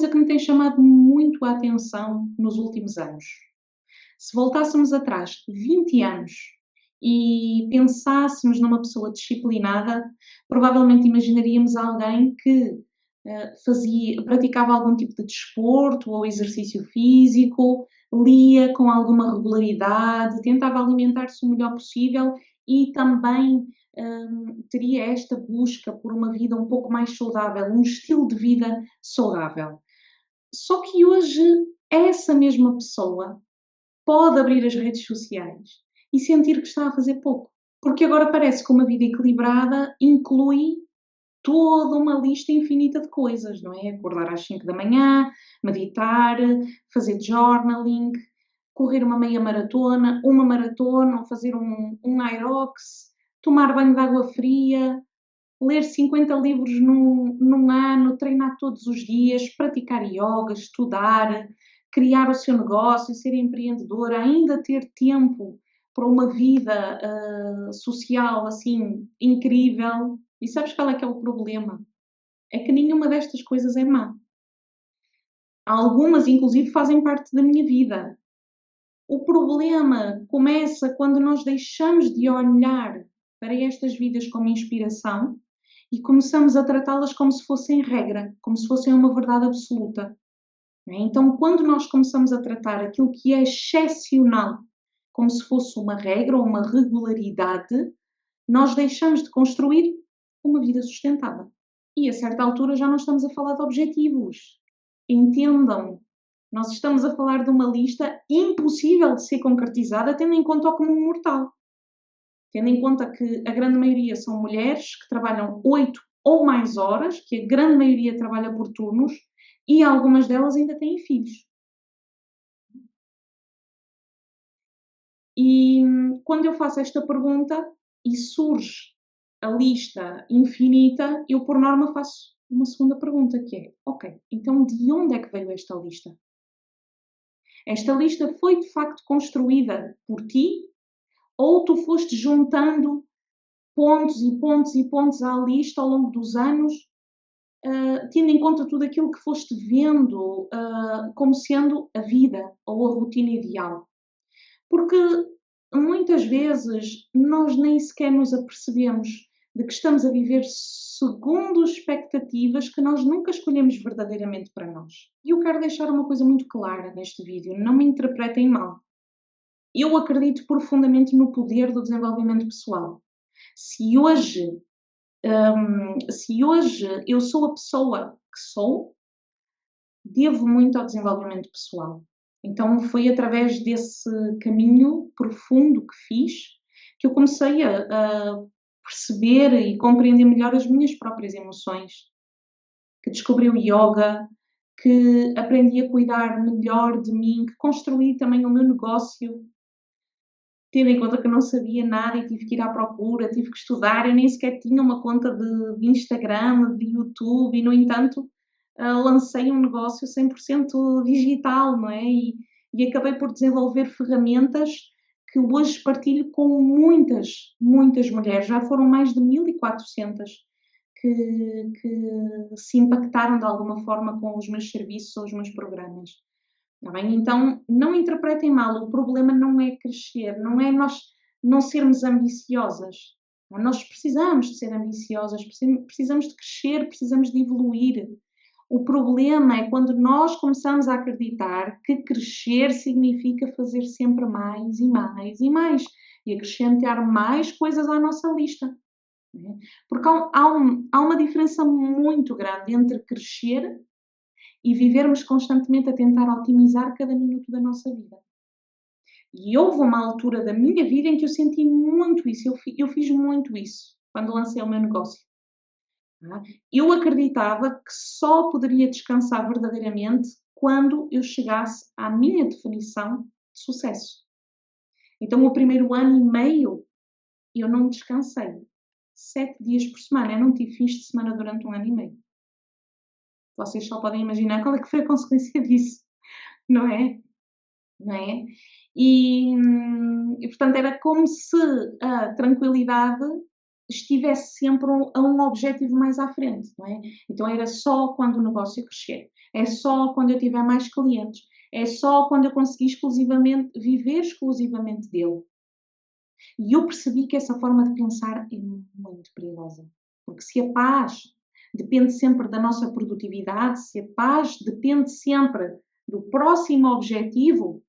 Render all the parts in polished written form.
coisa que me tem chamado muito a atenção nos últimos anos. Se voltássemos atrás 20 anos e pensássemos numa pessoa disciplinada, provavelmente imaginaríamos alguém que praticava algum tipo de desporto ou exercício físico, lia com alguma regularidade, tentava alimentar-se o melhor possível e também teria esta busca por uma vida um pouco mais saudável, um estilo de vida saudável. Só que hoje essa mesma pessoa pode abrir as redes sociais e sentir que está a fazer pouco. Porque agora parece que uma vida equilibrada inclui toda uma lista infinita de coisas, não é? Acordar às 5 da manhã, meditar, fazer journaling, correr uma meia maratona, uma maratona, ou fazer um Irox, tomar banho de água fria, ler 50 livros num ano, treinar todos os dias, praticar yoga, estudar, criar o seu negócio, ser empreendedora, ainda ter tempo para uma vida social assim incrível. E sabes qual é que é o problema? É que nenhuma destas coisas é má. Algumas, inclusive, fazem parte da minha vida. O problema começa quando nós deixamos de olhar para estas vidas como inspiração e começamos a tratá-las como se fossem regra, como se fossem uma verdade absoluta. Então, quando nós começamos a tratar aquilo que é excepcional como se fosse uma regra ou uma regularidade, nós deixamos de construir uma vida sustentável. E a certa altura já não estamos a falar de objetivos. Entendam, nós estamos a falar de uma lista impossível de ser concretizada tendo em conta o comum mortal. Tendo em conta que a grande maioria são mulheres que trabalham 8 ou mais horas, que a grande maioria trabalha por turnos e algumas delas ainda têm filhos. E quando eu faço esta pergunta e surge a lista infinita, eu por norma faço uma segunda pergunta que é: ok, então de onde é que veio esta lista? Esta lista foi de facto construída por ti ou tu foste juntando pontos e pontos e pontos à lista ao longo dos anos, tendo em conta tudo aquilo que foste vendo como sendo a vida ou a rotina ideal? Porque muitas vezes nós nem sequer nos apercebemos de que estamos a viver segundo expectativas que nós nunca escolhemos verdadeiramente para nós. E eu quero deixar uma coisa muito clara neste vídeo, não me interpretem mal. Eu acredito profundamente no poder do desenvolvimento pessoal. Se hoje, se hoje eu sou a pessoa que sou, devo muito ao desenvolvimento pessoal. Então foi através desse caminho profundo que fiz que eu comecei a perceber e compreender melhor as minhas próprias emoções, que descobri o yoga, que aprendi a cuidar melhor de mim, que construí também o meu negócio, tendo em conta que eu não sabia nada e tive que ir à procura, tive que estudar, eu nem sequer tinha uma conta de Instagram, de YouTube e, no entanto, lancei um negócio 100% digital, não é? E acabei por desenvolver ferramentas que hoje partilho com muitas, muitas mulheres. Já foram mais de 1400 que se impactaram de alguma forma com os meus serviços ou os meus programas. Está bem? Então, não interpretem mal, o problema não é crescer, não é nós não sermos ambiciosas. Nós precisamos de ser ambiciosas, precisamos de crescer, precisamos de evoluir. O problema é quando nós começamos a acreditar que crescer significa fazer sempre mais e mais e mais e acrescentar mais coisas à nossa lista. Porque há uma diferença muito grande entre crescer e vivermos constantemente a tentar otimizar cada minuto da nossa vida. E houve uma altura da minha vida em que eu senti muito isso, eu fiz muito isso, quando lancei o meu negócio. Eu acreditava que só poderia descansar verdadeiramente quando eu chegasse à minha definição de sucesso. Então, o primeiro ano e meio, eu não descansei. 7 dias por semana, eu não tive fins de semana durante um ano e meio. Vocês só podem imaginar qual é que foi a consequência disso, não é? Não é? E portanto, era como se a tranquilidade estivesse sempre a um objetivo mais à frente, não é? Então era só quando o negócio crescer, é só quando eu tiver mais clientes, é só quando eu conseguir exclusivamente viver exclusivamente dele. E eu percebi que essa forma de pensar é muito perigosa, porque se a paz depende sempre da nossa produtividade, se a paz depende sempre do próximo objetivo,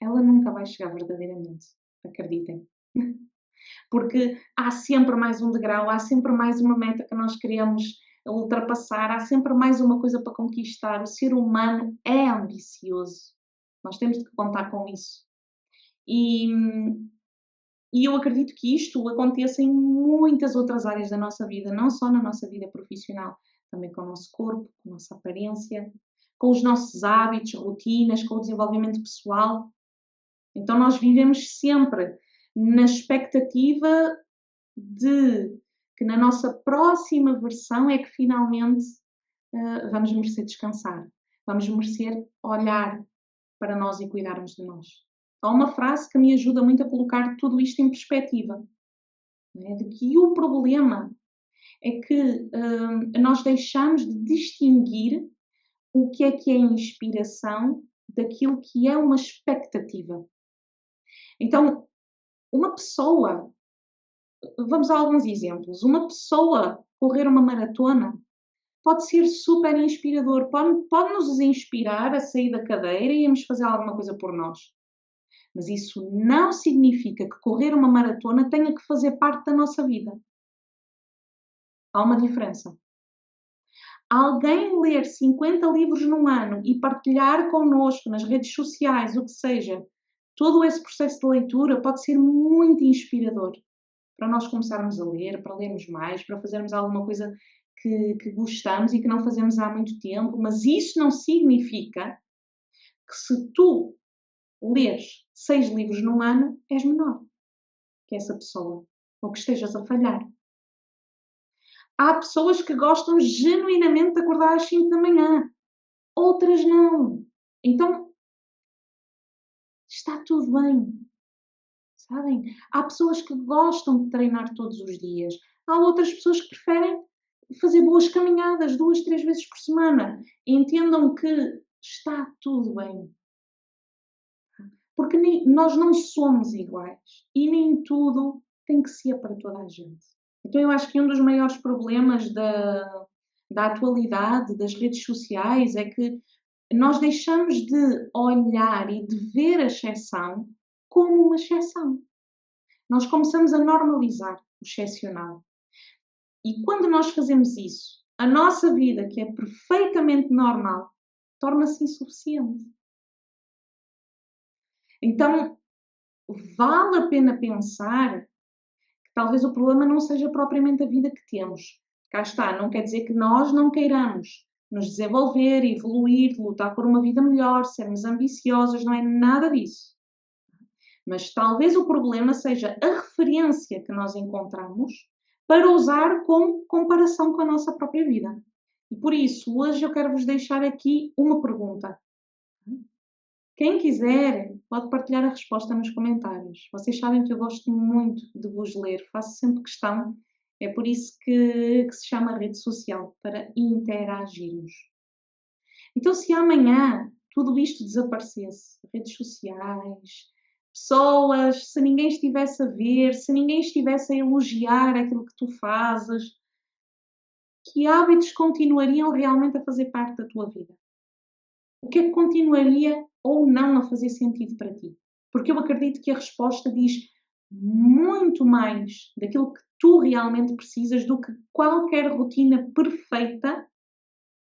ela nunca vai chegar verdadeiramente, acreditem. Porque há sempre mais um degrau, há sempre mais uma meta que nós queremos ultrapassar, há sempre mais uma coisa para conquistar. O ser humano é ambicioso. Nós temos de contar com isso. E, e eu acredito que isto aconteça em muitas outras áreas da nossa vida, não só na nossa vida profissional, também com o nosso corpo, com a nossa aparência, com os nossos hábitos, rotinas, com o desenvolvimento pessoal. Então nós vivemos sempre na expectativa de que na nossa próxima versão é que finalmente vamos merecer descansar, vamos merecer olhar para nós e cuidarmos de nós. Há uma frase que me ajuda muito a colocar tudo isto em perspectiva, né? De que o problema é que nós deixamos de distinguir o que é inspiração daquilo que é uma expectativa. Então, uma pessoa, vamos a alguns exemplos, uma pessoa correr uma maratona pode ser super inspirador, pode nos inspirar a sair da cadeira e irmos fazer alguma coisa por nós. Mas isso não significa que correr uma maratona tenha que fazer parte da nossa vida. Há uma diferença. Alguém ler 50 livros num ano e partilhar connosco nas redes sociais, o que seja, todo esse processo de leitura pode ser muito inspirador para nós começarmos a ler, para lermos mais, para fazermos alguma coisa que gostamos e que não fazemos há muito tempo, mas isso não significa que se tu leres 6 livros num ano, és menor que essa pessoa, ou que estejas a falhar. Há pessoas que gostam genuinamente de acordar às 5 da manhã, outras não. Então, está tudo bem, sabem? Há pessoas que gostam de treinar todos os dias, há outras pessoas que preferem fazer boas caminhadas 2, 3 vezes por semana. Entendam que está tudo bem. Porque nós não somos iguais e nem tudo tem que ser para toda a gente. Então eu acho que um dos maiores problemas da atualidade, das redes sociais, é que nós deixamos de olhar e de ver a exceção como uma exceção. Nós começamos a normalizar o excepcional. E quando nós fazemos isso, a nossa vida, que é perfeitamente normal, torna-se insuficiente. Então, vale a pena pensar que talvez o problema não seja propriamente a vida que temos. Cá está, não quer dizer que nós não queiramos nos desenvolver, evoluir, lutar por uma vida melhor, sermos ambiciosas, não é nada disso. Mas talvez o problema seja a referência que nós encontramos para usar como comparação com a nossa própria vida. E por isso, hoje eu quero vos deixar aqui uma pergunta. Quem quiser, pode partilhar a resposta nos comentários. Vocês sabem que eu gosto muito de vos ler, faço sempre questão. É por isso que se chama rede social, para interagirmos. Então, se amanhã tudo isto desaparecesse, redes sociais, pessoas, se ninguém estivesse a ver, se ninguém estivesse a elogiar aquilo que tu fazes, que hábitos continuariam realmente a fazer parte da tua vida? O que é que continuaria ou não a fazer sentido para ti? Porque eu acredito que a resposta diz muito mais daquilo que tu realmente precisas do que qualquer rotina perfeita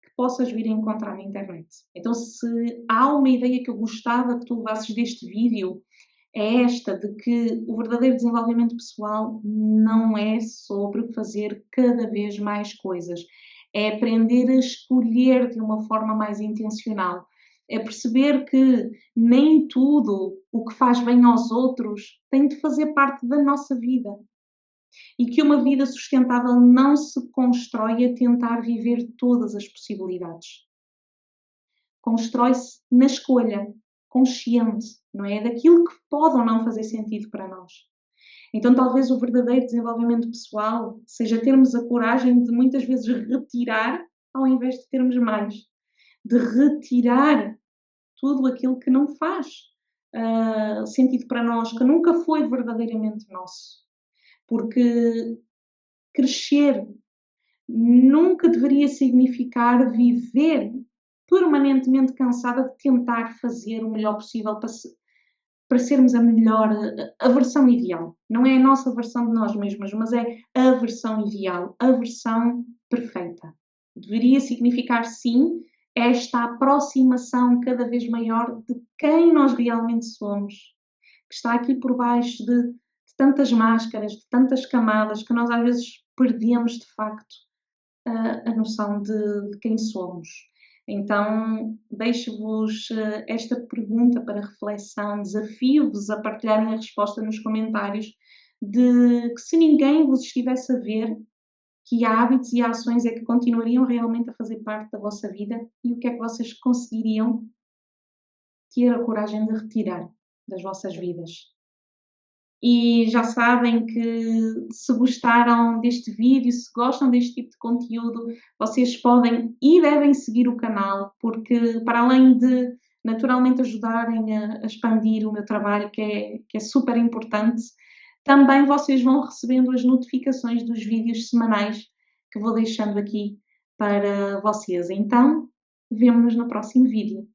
que possas vir a encontrar na internet. Então, se há uma ideia que eu gostava que tu levasses deste vídeo, é esta, de que o verdadeiro desenvolvimento pessoal não é sobre fazer cada vez mais coisas, é aprender a escolher de uma forma mais intencional, é perceber que nem tudo o que faz bem aos outros tem de fazer parte da nossa vida. E que uma vida sustentável não se constrói a tentar viver todas as possibilidades. Constrói-se na escolha consciente, não é? Daquilo que pode ou não fazer sentido para nós. Então, talvez o verdadeiro desenvolvimento pessoal seja termos a coragem de muitas vezes retirar, ao invés de termos mais. De retirar tudo aquilo que não faz sentido para nós, que nunca foi verdadeiramente nosso. Porque crescer nunca deveria significar viver permanentemente cansada de tentar fazer o melhor possível para sermos a melhor, a versão ideal. Não é a nossa versão de nós mesmos, mas é a versão ideal, a versão perfeita. Deveria significar, sim, esta aproximação cada vez maior de quem nós realmente somos, que está aqui por baixo de tantas máscaras, de tantas camadas, que nós às vezes perdemos de facto a noção de quem somos. Então, deixo-vos esta pergunta para reflexão, desafio-vos a partilharem a resposta nos comentários de que se ninguém vos estivesse a ver, que hábitos e ações é que continuariam realmente a fazer parte da vossa vida e o que é que vocês conseguiriam ter a coragem de retirar das vossas vidas. E já sabem que se gostaram deste vídeo, se gostam deste tipo de conteúdo, vocês podem e devem seguir o canal, porque para além de naturalmente ajudarem a expandir o meu trabalho, que é super importante, também vocês vão recebendo as notificações dos vídeos semanais que vou deixando aqui para vocês. Então, vemo-nos no próximo vídeo.